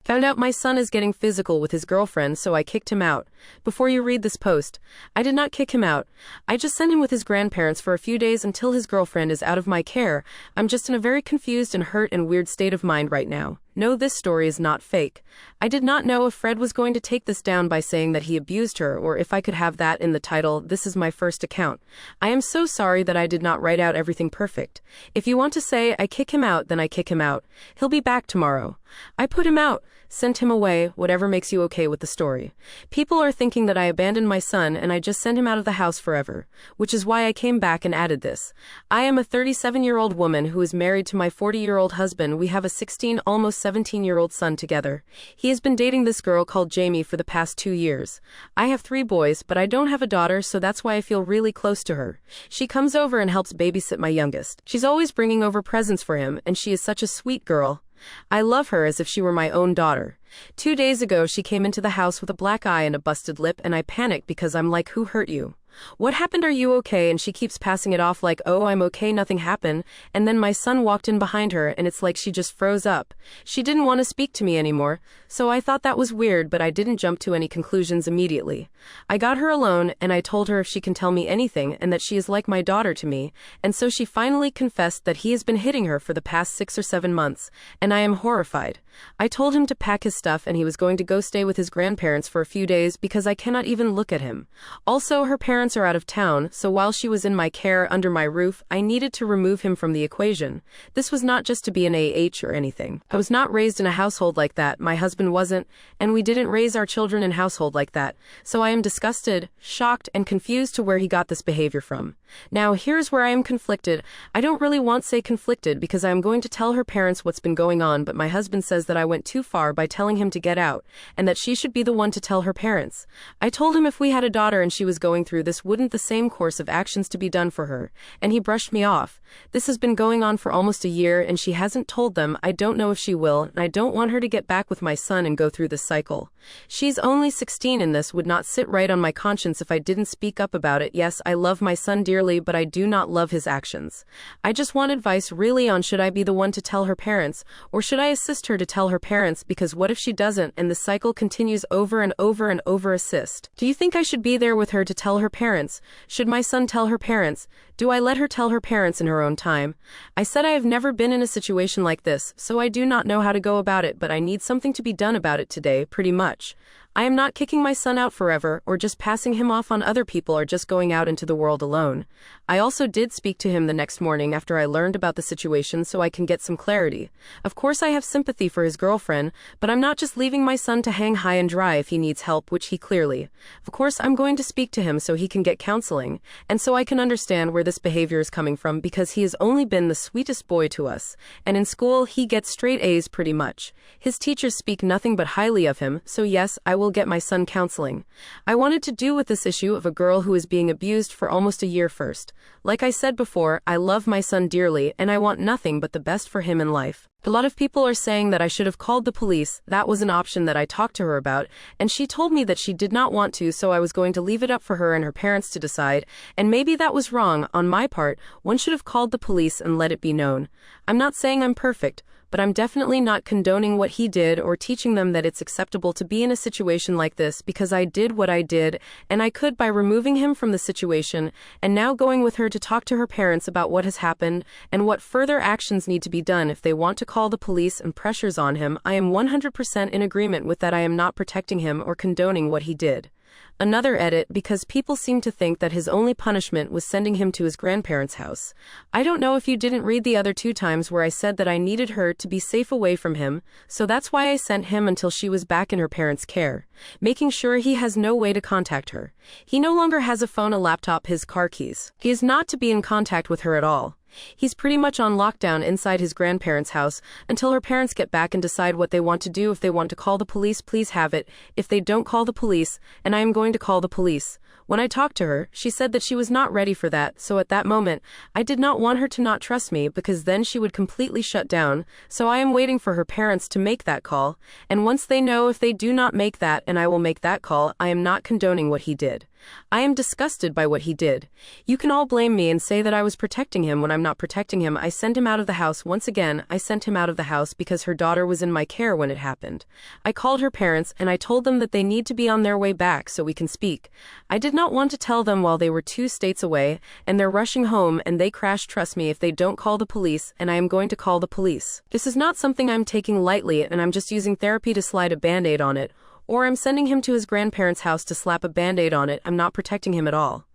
Found out my son is getting physical with his girlfriend, so I kicked him out. Before you read this post, I did not kick him out. I just sent him with his grandparents for a few days until his girlfriend is out of my care. I'm just in a very confused and hurt and weird state of mind right now. No, this story is not fake. I did not know if Fred was going to take this down by saying that he abused her, or if I could have that in the title. This is my first account. I am so sorry that I did not write out everything perfect. If you want to say I kick him out, then I kick him out. He'll be back tomorrow. I put him out, sent him away, whatever makes you okay with the story. People are thinking that I abandoned my son and I just sent him out of the house forever, which is why I came back and added this. I am a 37-year-old woman who is married to my 40-year-old husband. We have a 16, almost 17-year-old son together. He has been dating this girl called Jamie for the past 2 years. I have 3 boys, but I don't have a daughter, so that's why I feel really close to her. She comes over and helps babysit my youngest. She's always bringing over presents for him, and she is such a sweet girl. I love her as if she were my own daughter. 2 days ago, she came into the house with a black eye and a busted lip, and I panicked because I'm like, who hurt you? What happened? Are you okay? And she keeps passing it off like, oh, I'm okay, nothing happened. And then my son walked in behind her, and it's like she just froze up. She didn't want to speak to me anymore, so I thought that was weird, but I didn't jump to any conclusions immediately. I got her alone, and I told her if she can tell me anything, and that she is like my daughter to me, and so she finally confessed that he has been hitting her for the past 6 or 7 months, and I am horrified. I told him to pack his stuff, and he was going to go stay with his grandparents for a few days because I cannot even look at him. Also, her parents are out of town, so while she was in my care under my roof, I needed to remove him from the equation. This was not just to be an AH or anything. I was not raised in a household like that, my husband wasn't, and we didn't raise our children in a household like that, so I am disgusted, shocked, and confused to where he got this behavior from. Now, here's where I am conflicted. I don't really want to say conflicted because I am going to tell her parents what's been going on, but my husband says that I went too far by telling him to get out, and that she should be the one to tell her parents. I told him if we had a daughter and she was going through this, wouldn't the same course of actions to be done for her, and he brushed me off. This has been going on for almost a year, and she hasn't told them. I don't know if she will, and I don't want her to get back with my son and go through this cycle. She's only 16, and this would not sit right on my conscience if I didn't speak up about it. Yes, I love my son dearly, but I do not love his actions. I just want advice really on should I be the one to tell her parents, or should I assist her to tell her parents, because what if she doesn't and the cycle continues over and over and over? Assist. Do you think I should be there with her to tell her parents? Should my son tell her parents? Do I let her tell her parents in her own time? I said I have never been in a situation like this, so I do not know how to go about it, but I need something to be done about it today, pretty much. I am not kicking my son out forever, or just passing him off on other people, or just going out into the world alone. I also did speak to him the next morning after I learned about the situation so I can get some clarity. Of course I have sympathy for his girlfriend, but I'm not just leaving my son to hang high and dry if he needs help, which he clearly. Of course I'm going to speak to him so he can get counseling, and so I can understand where this behavior is coming from, because he has only been the sweetest boy to us, and in school he gets straight A's pretty much. His teachers speak nothing but highly of him, so yes, I will get my son counseling. I wanted to do with this issue of a girl who is being abused for almost a year first. Like I said before, I love my son dearly, and I want nothing but the best for him in life. A lot of people are saying that I should have called the police. That was an option that I talked to her about, and she told me that she did not want to, so I was going to leave it up for her and her parents to decide, and maybe that was wrong on my part. One should have called the police and let it be known. I'm not saying I'm perfect, but I'm definitely not condoning what he did or teaching them that it's acceptable to be in a situation like this, because I did what I did, and I could by removing him from the situation, and now going with her to talk to her parents about what has happened, and what further actions need to be done if they want to call the police and pressures on him. I am 100% in agreement with that. I am not protecting him or condoning what he did. Another edit, because people seem to think that his only punishment was sending him to his grandparents' house. I don't know if you didn't read the other 2 times where I said that I needed her to be safe away from him, so that's why I sent him until she was back in her parents' care, making sure he has no way to contact her. He no longer has a phone, a laptop, his car keys. He is not to be in contact with her at all. He's pretty much on lockdown inside his grandparents' house until her parents get back and decide what they want to do. If they want to call the police, please have it. If they don't, call the police, and I am going to call the police. When I talked to her, she said that she was not ready for that, so at that moment, I did not want her to not trust me because then she would completely shut down, so I am waiting for her parents to make that call, and once they know if they do not make that and I will make that call, I am not condoning what he did. I am disgusted by what he did. You can all blame me and say that I was protecting him when I'm not protecting him. I sent him out of the house. Once again, I sent him out of the house because her daughter was in my care when it happened. I called her parents and I told them that they need to be on their way back so we can speak. I did not want to tell them while they were 2 states away and they're rushing home and they crash. Trust me, if they don't call the police, and I am going to call the police. This is not something I'm taking lightly and I'm just using therapy to slide a band-aid on it. Or I'm sending him to his grandparents' house to slap a band-aid on it. I'm not protecting him at all.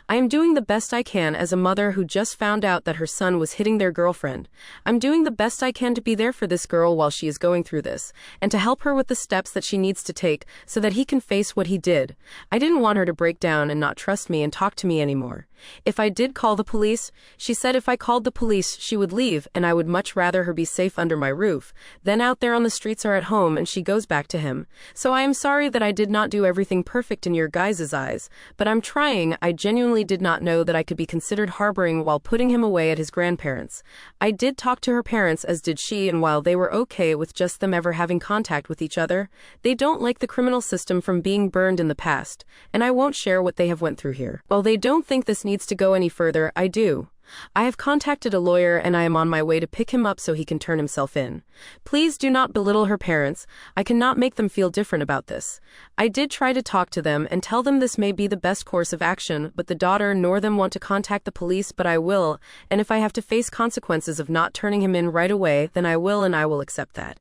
I am doing the best I can as a mother who just found out that her son was hitting their girlfriend. I'm doing the best I can to be there for this girl while she is going through this, and to help her with the steps that she needs to take so that he can face what he did. I didn't want her to break down and not trust me and talk to me anymore. If I did call the police, she said if I called the police, she would leave, and I would much rather her be safe under my roof than out there on the streets or at home, and she goes back to him. So I am sorry that I did not do everything perfect in your guys' eyes, but I'm trying. I genuinely did not know that I could be considered harboring while putting him away at his grandparents'. I did talk to her parents, as did she, and while they were okay with just them ever having contact with each other, they don't like the criminal system from being burned in the past, and I won't share what they have went through here. While they don't think this needs to go any further, I do. I have contacted a lawyer and I am on my way to pick him up so he can turn himself in. Please do not belittle her parents. I cannot make them feel different about this. I did try to talk to them and tell them this may be the best course of action, but the daughter nor them want to contact the police, but I will, and if I have to face consequences of not turning him in right away, then I will, and I will accept that.